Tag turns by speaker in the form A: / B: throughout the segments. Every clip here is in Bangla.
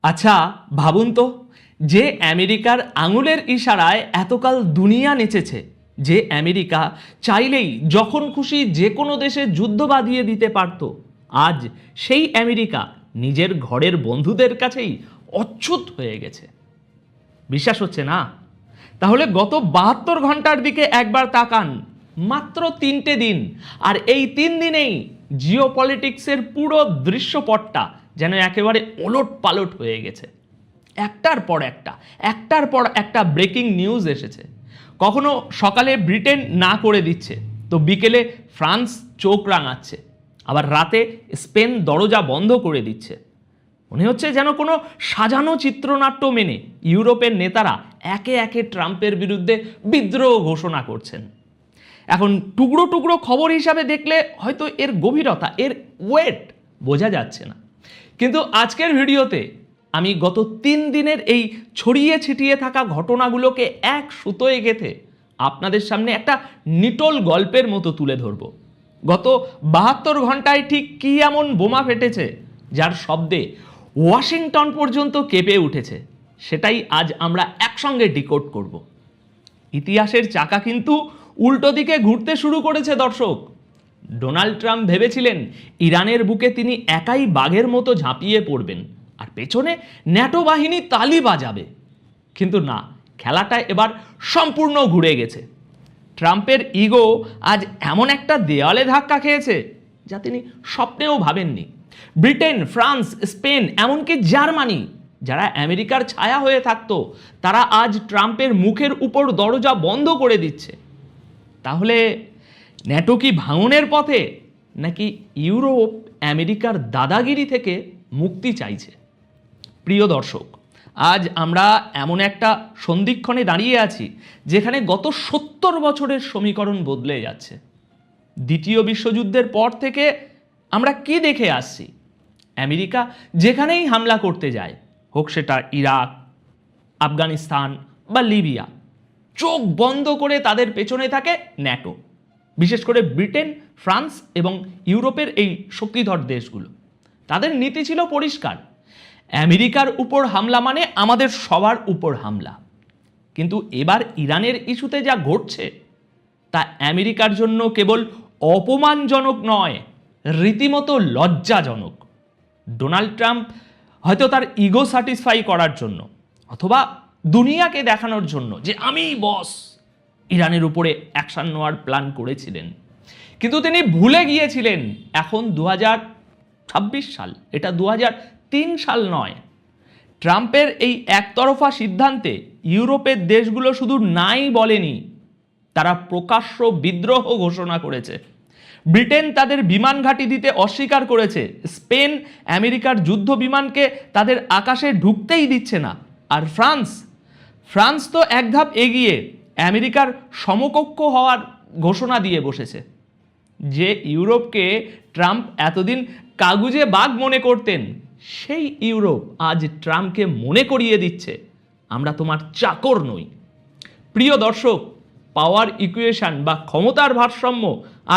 A: আচ্ছা ভাবুন তো, যে আমেরিকার আঙুলের ইশারায় এতকাল দুনিয়া নেচেছে, যে আমেরিকা চাইলেই যখন খুশি যে কোনো দেশে যুদ্ধ বাঁধিয়ে দিতে পারত, আজ সেই আমেরিকা নিজের ঘরের বন্ধুদের কাছেই অচ্যুত হয়ে গেছে। বিশ্বাস হচ্ছে না? তাহলে গত 72 ঘন্টার দিকে একবার তাকান। মাত্র 3টে দিন, আর এই 3 দিনেই জিওপলিটিক্সের পুরো দৃশ্যপটটা যেন একেবারে ওলট পালট হয়ে গেছে। একটার পর একটা ব্রেকিং নিউজ এসেছে। কখনো সকালে ব্রিটেন না করে দিচ্ছে, তো বিকেলে ফ্রান্স চোখ রাঙাচ্ছে, আবার রাতে স্পেন দরজা বন্ধ করে দিচ্ছে। মনে হচ্ছে যেন কোনো সাজানো চিত্রনাট্য মেনে ইউরোপের নেতারা একে একে ট্রাম্পের বিরুদ্ধে বিদ্রোহ ঘোষণা করছেন। এখন টুকরো টুকরো খবর হিসাবে দেখলে হয়তো এর গভীরতা, এর ওয়েট বোঝা যাচ্ছে না, কিন্তু আজকের ভিডিওতে আমি গত 3 দিনের এই ছড়িয়ে ছিটিয়ে থাকা ঘটনাগুলোকে এক সুতোয় গেঁথে আপনাদের সামনে একটা নিটোল গল্পের মতো তুলে ধরব। গত 72 ঘন্টায় ঠিক কী এমন বোমা ফেটেছে যার শব্দে ওয়াশিংটন পর্যন্ত কেঁপে উঠেছে, সেটাই আজ আমরা একসঙ্গে ডিকোড করব। ইতিহাসের চাকা কিন্তু উল্টো দিকে ঘুরতে শুরু করেছে দর্শক। ডোনাল্ড ট্রাম্প ভেবেছিলেন ইরানের বুকে তিনি একাই বাঘের মতো ঝাঁপিয়ে পড়বেন আর পেছনে ন্যাটো বাহিনী তালি বাজাবে, কিন্তু না, খেলাটা এবার সম্পূর্ণ ঘুরে গেছে। ট্রাম্পের ইগো আজ এমন একটা দেয়ালে ধাক্কা খেয়েছে যা তিনি স্বপ্নেও ভাবেননি। ব্রিটেন, ফ্রান্স, স্পেন, এমনকি জার্মানি, যারা আমেরিকার ছায়া হয়ে থাকতো, তারা আজ ট্রাম্পের মুখের উপর দরজা বন্ধ করে দিচ্ছে। তাহলে ন্যাটো কি ভাঙনের পথে, নাকি ইউরোপ আমেরিকার দাদাগিরি থেকে মুক্তি চাইছে? প্রিয় দর্শক, আজ আমরা এমন একটা সন্ধিক্ষণে দাঁড়িয়ে আছি যেখানে গত 70 বছরের সমীকরণ বদলে যাচ্ছে। দ্বিতীয় বিশ্বযুদ্ধের পর থেকে আমরা কি দেখে আসছি? আমেরিকা যেখানেই হামলা করতে যায়, হোক সেটা ইরাক, আফগানিস্তান বা লিবিয়া, চোখ বন্ধ করে তাদের পেছনে থাকে ন্যাটো, বিশেষ করে ব্রিটেন, ফ্রান্স এবং ইউরোপের এই শক্তিধর দেশগুলো। তাদের নীতি ছিল পরিষ্কার, আমেরিকার উপর হামলা মানে আমাদের সবার উপর হামলা। কিন্তু এবার ইরানের ইস্যুতে যা ঘটছে তা আমেরিকার জন্য কেবল অপমানজনক নয়, রীতিমতো লজ্জাজনক। ডোনাল্ড ট্রাম্প হয়তো তার ইগো স্যাটিসফাই করার জন্য, অথবা দুনিয়াকে দেখানোর জন্য যে আমি বস, ইরানের উপরে অ্যাকশন নেওয়ার প্ল্যান করেছিলেন। কিন্তু তিনি ভুলে গিয়েছিলেন এখন 2026 সাল, এটা 2003 সাল নয়। ট্রাম্পের এই একতরফা সিদ্ধান্তে ইউরোপের দেশগুলো শুধু নাই বলেনি, তারা প্রকাশ্য বিদ্রোহ ঘোষণা করেছে। ব্রিটেন তাদের বিমান ঘাঁটি দিতে অস্বীকার করেছে, স্পেন আমেরিকার যুদ্ধ বিমানকে তাদের আকাশে ঢুকতেই দিচ্ছে না, আর ফ্রান্স তো এক ধাপ এগিয়ে আমেরিকার সমকক্ষ হওয়ার ঘোষণা দিয়ে বসেছে। যে ইউরোপকে ট্রাম্প এতদিন কাগুজে বাঘ মনে করতেন, সেই ইউরোপ আজ ট্রাম্পকে মনে করিয়ে দিচ্ছে আমরা তোমার চাকর নই। প্রিয় দর্শক, পাওয়ার ইকুয়েশন বা ক্ষমতার ভারসাম্য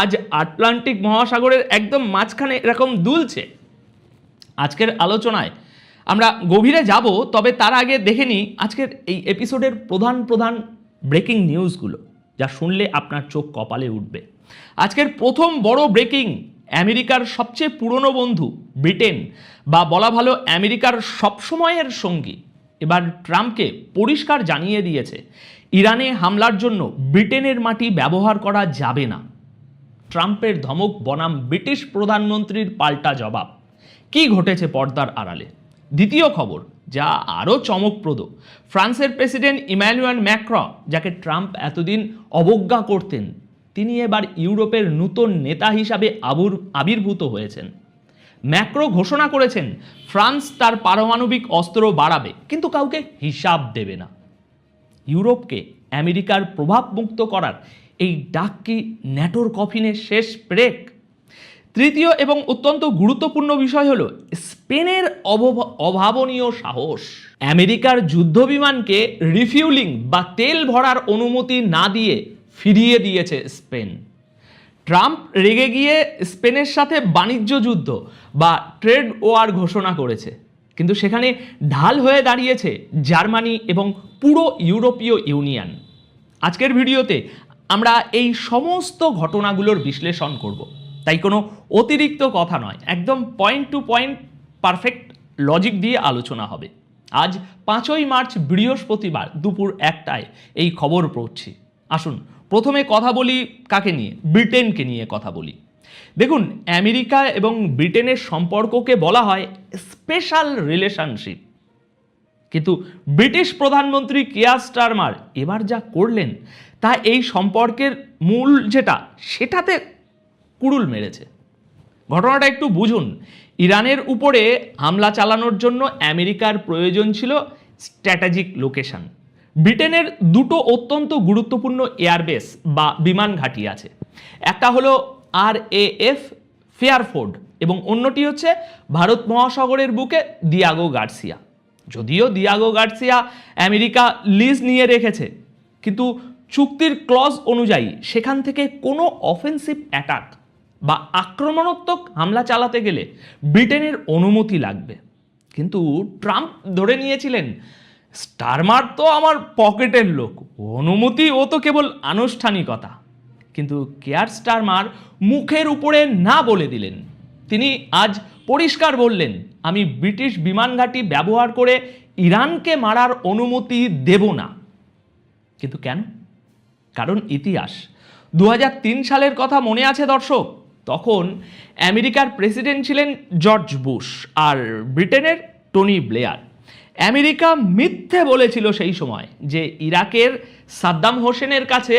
A: আজ আটলান্টিক মহাসাগরের একদম মাঝখানে এরকম দুলছে। আজকের আলোচনায় আমরা গভীরে যাব, তবে তার আগে দেখে নিই আজকের এই এপিসোডের প্রধান ব্রেকিং নিউজগুলো, যা শুনলে আপনার চোখ কপালে উঠবে। আজকের প্রথম বড় ব্রেকিং, আমেরিকার সবচেয়ে পুরনো বন্ধু ব্রিটেন, বা বলা ভালো আমেরিকার সবসময়ের সঙ্গী, এবার ট্রাম্পকে পরিষ্কার জানিয়ে দিয়েছে ইরানে হামলার জন্য ব্রিটেনের মাটি ব্যবহার করা যাবে না। ট্রাম্পের ধমক বনাম ব্রিটিশ প্রধানমন্ত্রীর পাল্টা জবাব। কি ঘটেছে পর্দার আড়ালে? দ্বিতীয় খবর, যা আরও চমকপ্রদ, ফ্রান্সের প্রেসিডেন্ট ইম্যানুয়েল ম্যাক্রন, যাকে ট্রাম্প এতদিন অবজ্ঞা করতেন, তিনি এবার ইউরোপের নতুন নেতা হিসাবে আবির্ভূত হয়েছেন। ম্যাক্রন ঘোষণা করেছেন ফ্রান্স তার পারমাণবিক অস্ত্র বাড়াবে, কিন্তু কাউকে হিসাব দেবে না। ইউরোপকে আমেরিকার প্রভাব মুক্ত করার এই ডাক কি ন্যাটোর কফিনের শেষ ব্রেক? তৃতীয় এবং অত্যন্ত গুরুত্বপূর্ণ বিষয় হলো স্পেনের অভাবনীয় সাহস। আমেরিকার যুদ্ধ বিমানকে রিফিউলিং বা তেল ভরার অনুমতি না দিয়ে ফিরিয়ে দিয়েছে স্পেন। ট্রাম্প রেগে গিয়ে স্পেনের সাথে বাণিজ্য যুদ্ধ বা ট্রেড ওয়ার ঘোষণা করেছে, কিন্তু সেখানে ঢাল হয়ে দাঁড়িয়েছে জার্মানি এবং পুরো ইউরোপীয় ইউনিয়ন। আজকের ভিডিওতে আমরা এই সমস্ত ঘটনাগুলোর বিশ্লেষণ করব, তাই কোনো অতিরিক্ত কথা নয়, একদম point to point perfect logic দিয়ে আলোচনা হবে। আজ 5ই মার্চ বৃহস্পতিবার দুপুর 1টায় এই খবর পড়ছি। আসুন প্রথমে কথা বলি কাকে নিয়ে, ব্রিটেনকে নিয়ে কথা বলি। দেখুন, আমেরিকা এবং ব্রিটেনের সম্পর্ককে বলা হয় স্পেশাল রিলেশনশিপ, কিন্তু ব্রিটিশ প্রধানমন্ত্রী কিয়ার স্টারমার এবার যা করলেন তা এই সম্পর্কের মূল সেটাতে কুড়ুল মেরেছে। ঘটনাটা একটু বুঝুন। ইরানের উপরে হামলা চালানোর জন্য আমেরিকার প্রয়োজন ছিল স্ট্র্যাটেজিক লোকেশন। ব্রিটেনের দুটো অত্যন্ত গুরুত্বপূর্ণ এয়ারবেস বা বিমান ঘাঁটি আছে, একটা হলো RAF ফেয়ারফোর্ড এবং অন্যটি হচ্ছে ভারত মহাসাগরের বুকে দিয়াগো গার্সিয়া। যদিও দিয়াগো গার্সিয়া আমেরিকা লিজ নিয়ে রেখেছে, কিন্তু চুক্তির ক্লজ অনুযায়ী সেখান থেকে কোনো অফেন্সিভ অ্যাটাক বা আক্রমণাত্মক হামলা চালাতে গেলে ব্রিটেনের অনুমতি লাগবে। কিন্তু ট্রাম্প ধরে নিয়েছিলেন স্টারমার তো আমার পকেটের লোক, অনুমতি ও তো কেবল আনুষ্ঠানিকতা। কিন্তু কিয়ার স্টারমার মুখের উপরে না বলে দিলেন। তিনি আজ পরিষ্কার বললেন, আমি ব্রিটিশ বিমান ঘাঁটি ব্যবহার করে ইরানকে মারার অনুমতি দেব না। কিন্তু কেন? কারণ ইতিহাস। 2003 সালের কথা মনে আছে দর্শক? তখন আমেরিকার প্রেসিডেন্ট ছিলেন জর্জ বুশ আর ব্রিটেনের টনি ব্লেয়ার। আমেরিকা মিথ্যে বলেছিল সেই সময় যে ইরাকের সাদ্দাম হোসেনের কাছে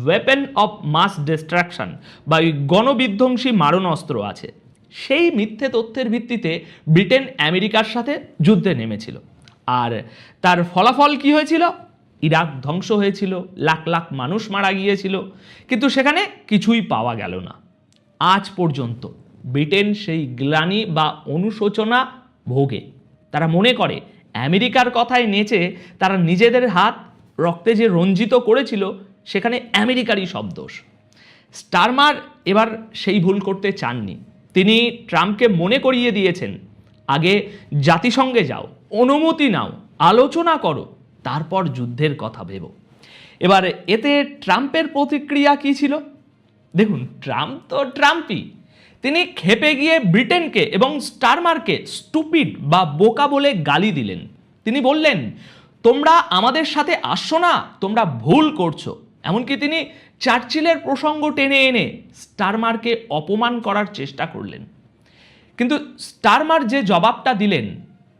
A: ওয়েপেন অফ মাস ডিস্ট্রাকশন বা গণবিধ্বংসী মারণাস্ত্র আছে। সেই মিথ্যে তথ্যের ভিত্তিতে ব্রিটেন আমেরিকার সাথে যুদ্ধে নেমেছিল, আর তার ফলাফল কি হয়েছিল? ইরাক ধ্বংস হয়েছিল, লাখ লাখ মানুষ মারা গিয়েছিল, কিন্তু সেখানে কিছুই পাওয়া গেল না। আজ পর্যন্ত ব্রিটেন সেই গ্লানি বা অনুশোচনা ভোগে। তারা মনে করে আমেরিকার কথায় নেচে তারা নিজেদের হাত রক্তে যে রঞ্জিত করেছিল সেখানে আমেরিকারই সব দোষ। স্টারমার এবার সেই ভুল করতে চাননি। তিনি ট্রাম্পকে মনে করিয়ে দিয়েছেন, আগে জাতিসংঘে যাও, অনুমতি নাও, আলোচনা করো, তারপর যুদ্ধের কথা ভেবো। এবার এতে ট্রাম্পের প্রতিক্রিয়া কী ছিল? দেখুন, ট্রাম্প তো ট্রাম্পই। তিনি ক্ষেপে গিয়ে ব্রিটেনকে এবং স্টারমারকে স্টুপিড বা বোকা বলে গালি দিলেন। তিনি বললেন, তোমরা আমাদের সাথে আসছো না, তোমরা ভুল করছো। এমনকি তিনি চার্চিলের প্রসঙ্গ টেনে এনে স্টারমারকে অপমান করার চেষ্টা করলেন। কিন্তু স্টারমার যে জবাবটা দিলেন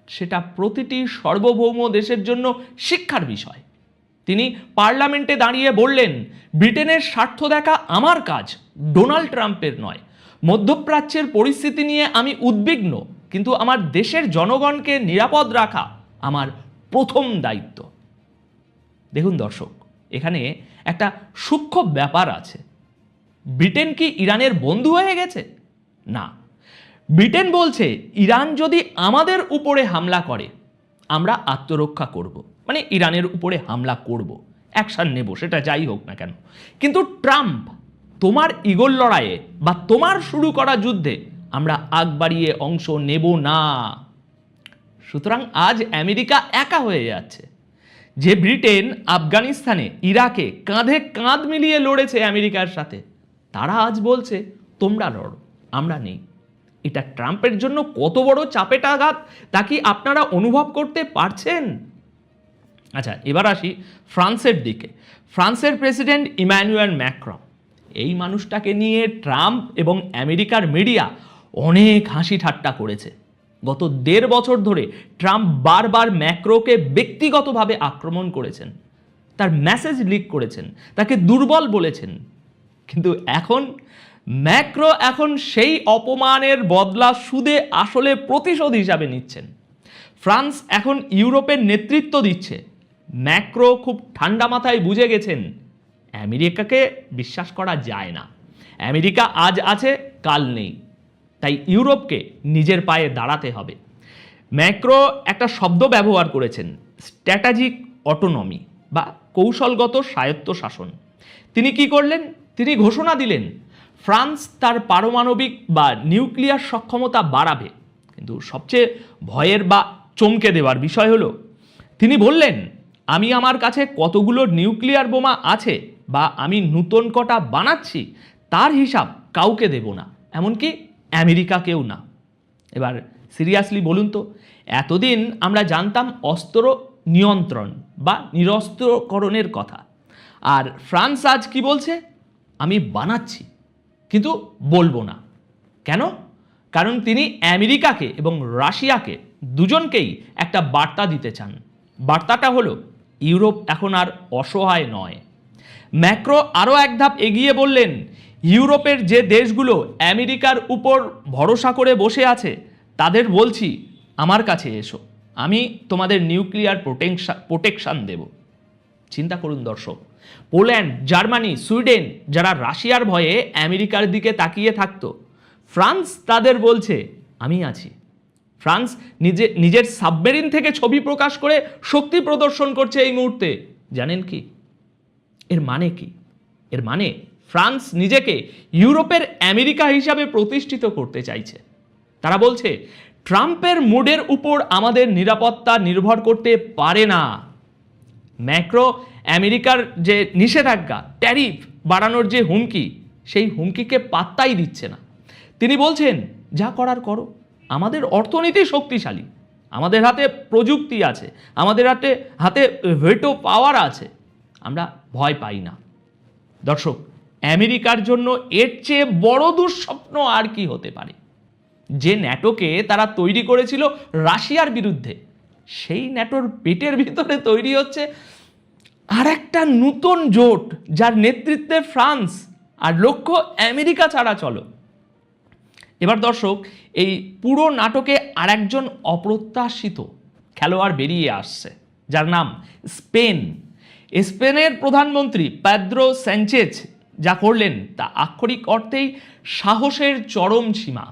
A: সেটা প্রতিটি সার্বভৌম দেশের জন্য শিক্ষার বিষয়। তিনি পার্লামেন্টে দাঁড়িয়ে বললেন, ব্রিটেনের স্বার্থ দেখা আমার কাজ, ডোনাল্ড ট্রাম্পের নয়। মধ্যপ্রাচ্যের পরিস্থিতি নিয়ে আমি উদ্বিগ্ন, কিন্তু আমার দেশের জনগণকে নিরাপদ রাখা আমার প্রথম দায়িত্ব। দেখুন দর্শক, এখানে একটা সূক্ষ্ম ব্যাপার আছে। ব্রিটেন কি ইরানের বন্ধু হয়ে গেছে? না। ব্রিটেন বলছে, ইরান যদি আমাদের উপরে হামলা করে আমরা আত্মরক্ষা করব, মানে ইরানের উপরে হামলা করব, অ্যাকশন নেব, সেটা যাই হোক না কেন। কিন্তু ট্রাম্প, তোমার ইগোর লড়াইয়ে বা তোমার শুরু করা যুদ্ধে আমরা আগ বাড়িয়ে অংশ নেব না। সুতরাং আজ আমেরিকা একা হয়ে যাচ্ছে। যে ব্রিটেন আফগানিস্তানে, ইরাকে কাঁধে কাঁধ মিলিয়ে লড়েছে আমেরিকার সাথে, তারা আজ বলছে তোমরা লড়ো, আমরা নেই। এটা ট্রাম্পের জন্য কত বড় চাপেটাঘাত তা কি আপনারা অনুভব করতে পারছেন? আচ্ছা, এবার আসি ফ্রান্সের দিকে। ফ্রান্সের প্রেসিডেন্ট ইমানুয়েল ম্যাক্রন, এই মানুষটাকে নিয়ে ট্রাম্প এবং আমেরিকার মিডিয়া অনেক হাসি ঠাট্টা করেছে। গত 1.5 বছর ধরে ট্রাম্প বারবার ম্যাক্রোকে ব্যক্তিগতভাবে আক্রমণ করেছেন, তার মেসেজ লিক করেছেন, তাকে দুর্বল বলেছেন। কিন্তু ম্যাক্রো এখন সেই অপমানের বদলা সুদে আসলে প্রতিশোধ হিসাবে নিচ্ছেন। ফ্রান্স এখন ইউরোপের নেতৃত্ব দিচ্ছে। ম্যাক্রো খুব ঠান্ডা মাথায় বুঝে গেছেন আমেরিকাকে বিশ্বাস করা যায় না। আমেরিকা আজ আছে, কাল নেই, তাই ইউরোপকে নিজের পায়ে দাঁড়াতে হবে। ম্যাক্রো একটা শব্দ ব্যবহার করেছেন, স্ট্র্যাটেজিক অটোনমি বা কৌশলগত স্বায়ত্তশাসন। তিনি কি করলেন? তিনি ঘোষণা দিলেন ফ্রান্স তার পারমাণবিক বা নিউক্লিয়ার সক্ষমতা বাড়াবে, কিন্তু সবচেয়ে ভয়ের বা চমকে দেওয়ার বিষয় হলো, তিনি বললেন, আমি আমার কাছে কতগুলো নিউক্লিয়ার বোমা আছে বা আমি নতুন কটা বানাচ্ছি তার হিসাব কাউকে দেব না, এমনকি আমেরিকাকেও না। এবার সিরিয়াসলি বলুন তো, এতদিন আমরা জানতাম অস্ত্র নিয়ন্ত্রণ বা নিরস্ত্রকরণের কথা, আর ফ্রান্স আজ কি বলছে, আমি বানাচ্ছি কিন্তু বলবো না। কেন? কারণ তিনি আমেরিকাকে এবং রাশিয়াকে দুজনকেই একটা বার্তা দিতে চান। বার্তাটা হলো, ইউরোপ এখন আর অসহায় নয়। ম্যাক্রো আরও এক ধাপ এগিয়ে বললেন, ইউরোপের যে দেশগুলো আমেরিকার উপর ভরসা করে বসে আছে তাদের বলছি, আমার কাছে এসো, আমি তোমাদের নিউক্লিয়ার প্রোটেকশন দেব। চিন্তা করুন দর্শক, পোল্যান্ড, জার্মানি, সুইডেন যারা রাশিয়ার ভয়ে আমেরিকার দিকে তাকিয়ে থাকতো, ফ্রান্স তাদের বলছে, আমি আছি। ফ্রান্স নিজের সাবমেরিন থেকে ছবি প্রকাশ করে শক্তি প্রদর্শন করছে এই মুহূর্তে। জানেন কি এর মানে? কি এর মানে, ফ্রান্স নিজেকে ইউরোপের আমেরিকা হিসাবে প্রতিষ্ঠিত করতে চাইছে। তারা বলছে, ট্রাম্পের মুডের উপর আমাদের নিরাপত্তা নির্ভর করতে পারে না। ম্যাক্রো আমেরিকার যে নিষেধাজ্ঞা, ট্যারিফ বাড়ানোর যে হুমকি, সেই হুমকিকে পাত্তাই দিচ্ছে না। তিনি বলছেন, যা করার করো, আমাদের অর্থনীতি শক্তিশালী, আমাদের হাতে প্রযুক্তি আছে, আমাদের হাতে ভেটো পাওয়ার আছে, আমরা ভয় পাই না। দর্শক, আমেরিকার জন্য এর চেয়ে বড় দুঃস্বপ্ন আর কি হতে পারে? যে ন্যাটোকে তারা তৈরি করেছিল রাশিয়ার বিরুদ্ধে, সেই ন্যাটোর পেটের ভিতরে তৈরি হচ্ছে আর একটা নতুন জোট, যার নেতৃত্বে ফ্রান্স, আর লক্ষ্য আমেরিকা ছাড়া চলো। এবার দর্শক, এই পুরো নাটকে আরেকজন অপ্রত্যাশিত খেলোয়াড় বেরিয়ে আসছে, যার নাম স্পেন। স্পেনের প্রধানমন্ত্রী পেদ্রো স্যাnchez যা করলেন তা আক্ষরিক অর্থেই সাহসের চরম সীমা।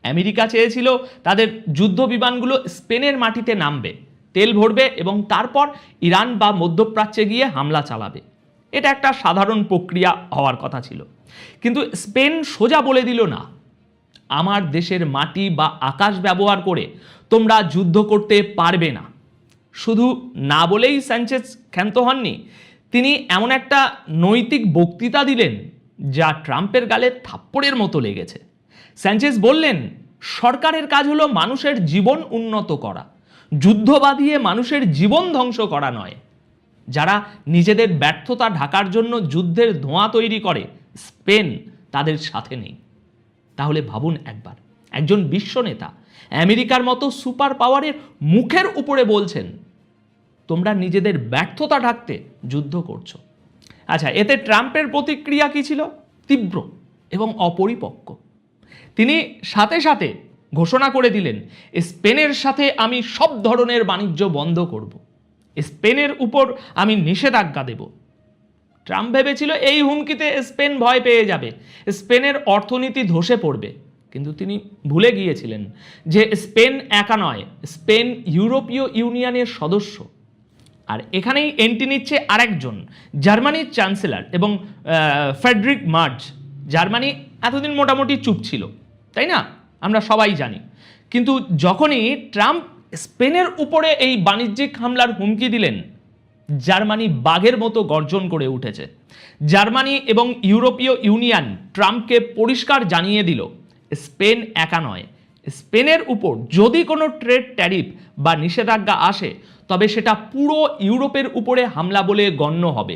A: আমেরিকা চেয়েছিল তাদের যুদ্ধ বিমানগুলো স্পেনের মাটিতে নামবে, তেল ভরবে এবং তারপর ইরান বা মধ্যপ্রাচ্যে গিয়ে হামলা চালাবে। এটা একটা সাধারণ প্রক্রিয়া হওয়ার কথা ছিল, কিন্তু স্পেন সোজা বলে দিল, না, আমার দেশের মাটি বা আকাশ ব্যবহার করে তোমরা যুদ্ধ করতে পারবে না। শুধু না বলেই স্যাnchez ক্ষান্ত হননি, তিনি এমন একটা নৈতিক বক্তৃতা দিলেন যা ট্রাম্পের গালে থাপ্পড়ের মতো লেগেছে। স্যাnchez বললেন, সরকারের কাজ হলো মানুষের জীবন উন্নত করা, যুদ্ধ বাঁধিয়ে মানুষের জীবন ধ্বংস করা নয়। যারা নিজেদের ব্যর্থতা ঢাকার জন্য যুদ্ধের ধোঁয়া তৈরি করে, স্পেন তাদের সাথে নেই। তাহলে ভাবুন একবার, একজন বিশ্ব নেতা আমেরিকার মতো সুপার পাওয়ারের মুখের উপরে বলছেন, তোমরা নিজেদের ব্যর্থতা ঢাকতে যুদ্ধ করছো। আচ্ছা, এতে ট্রাম্পের প্রতিক্রিয়া কি ছিল? তীব্র এবং অপরিপক্ক। তিনি সাথে সাথে ঘোষণা করে দিলেন, স্পেনের সাথে আমি সব ধরনের বাণিজ্য বন্ধ করব, স্পেনের উপর আমি নিষেধাজ্ঞা দেব। ট্রাম্প ভেবেছিল এই হুমকিতে স্পেন ভয় পেয়ে যাবে, স্পেনের অর্থনীতি ধসে পড়বে। কিন্তু তিনি ভুলে গিয়েছিলেন যে স্পেন একা নয়, স্পেন ইউরোপীয় ইউনিয়নের সদস্য। আর এখানেই এন্ট্রি নিচ্ছে আরেকজন, জার্মানির চ্যান্সেলর এবং ফ্রেডরিক মার্জ। জার্মানি এতদিন মোটামুটি চুপ ছিল, তাই না? আমরা সবাই জানি। কিন্তু যখনই ট্রাম্প স্পেনের উপরে এই বাণিজ্যিক হামলার হুমকি দিলেন, জার্মানি বাঘের মতো গর্জন করে উঠেছে। জার্মানি এবং ইউরোপীয় ইউনিয়ন ট্রাম্পকে পরিষ্কার জানিয়ে দিল, স্পেন একা নয়, স্পেনের উপর যদি কোনো ট্রেড ট্যারিফ বা নিষেধাজ্ঞা আসে তবে সেটা পুরো ইউরোপের উপরে হামলা বলে গণ্য হবে,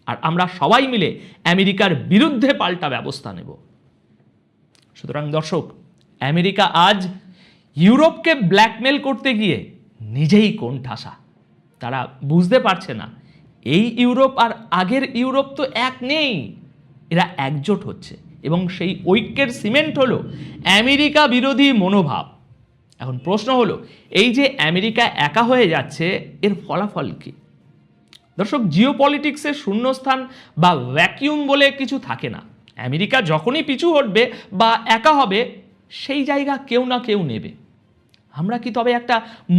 A: আর আমরা সবাই মিলে আমেরিকার বিরুদ্ধে পাল্টা ব্যবস্থা নেব। সুতরাং দর্শক, আমেরিকা আজ ইউরোপকে ব্ল্যাকমেল করতে গিয়ে নিজেই কোণঠাসা। তারা বুঝতে পারছে না এই ইউরোপ আর আগের ইউরোপ তো এক নেই, এরা একজোট হচ্ছে এবং সেই ঐক্যের সিমেন্ট হলো আমেরিকা বিরোধী মনোভাব। এখন প্রশ্ন হলো, এই যে আমেরিকা একা হয়ে যাচ্ছে, এর ফলাফল কি? দর্শক, জিওপলিটিক্সের শূন্যস্থান বা ভ্যাকিউম বলে কিছু থাকে না। আমেরিকা যখনই পিছু হটবে বা একা হবে, সেই জায়গা কেউ না কেউ নেবে। আমরা কি তবে একটা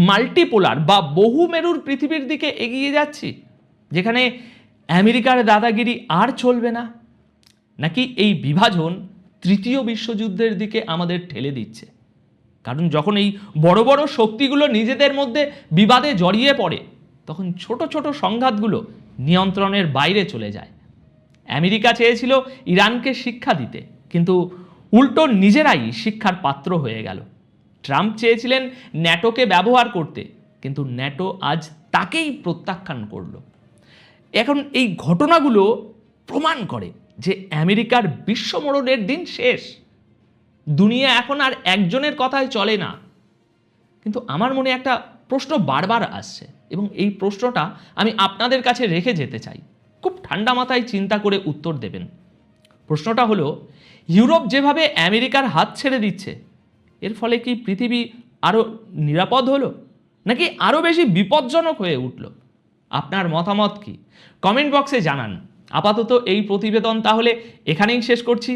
A: মাল্টিপোলার বা বহুমেরুর পৃথিবীর দিকে এগিয়ে যাচ্ছি, যেখানে আমেরিকার দাদাগিরি আর চলবে না? নাকি এই বিভাজন তৃতীয় বিশ্বযুদ্ধের দিকে আমাদের ঠেলে দিচ্ছে? কারণ যখন এই বড় বড় শক্তিগুলো নিজেদের মধ্যে বিবাদে জড়িয়ে পড়ে তখন ছোট ছোট সংঘাতগুলো নিয়ন্ত্রণের বাইরে চলে যায়। আমেরিকা চেয়েছিল ইরানকে শিক্ষা দিতে, কিন্তু উল্টো নিজেরাই শিক্ষার পাত্র হয়ে গেল। ট্রাম্প চেয়েছিলেন ন্যাটোকে ব্যবহার করতে, কিন্তু ন্যাটো আজ তাকেই প্রত্যাখ্যান করল। এখন এই ঘটনাগুলো প্রমাণ করে যে আমেরিকার বিশ্বমোড়নের দিন শেষ। দুনিয়া এখন আর একজনের কথায় চলে না। কিন্তু আমার মনে একটা প্রশ্ন বারবার আসছে, এবং এই প্রশ্নটা আমি আপনাদের কাছে রেখে যেতে চাই। খুব ঠান্ডা মাথায় চিন্তা করে উত্তর দেবেন। প্রশ্নটা হলো, ইউরোপ যেভাবে আমেরিকার হাত ছেড়ে দিচ্ছে, এর ফলে কি পৃথিবী আরও নিরাপদ হলো, নাকি আরও বেশি বিপজ্জনক হয়ে উঠল? আপনার মতামত কি? কমেন্ট বক্সে জানান। আপাতত এই প্রতিবেদন তাহলে এখানেই শেষ করছি।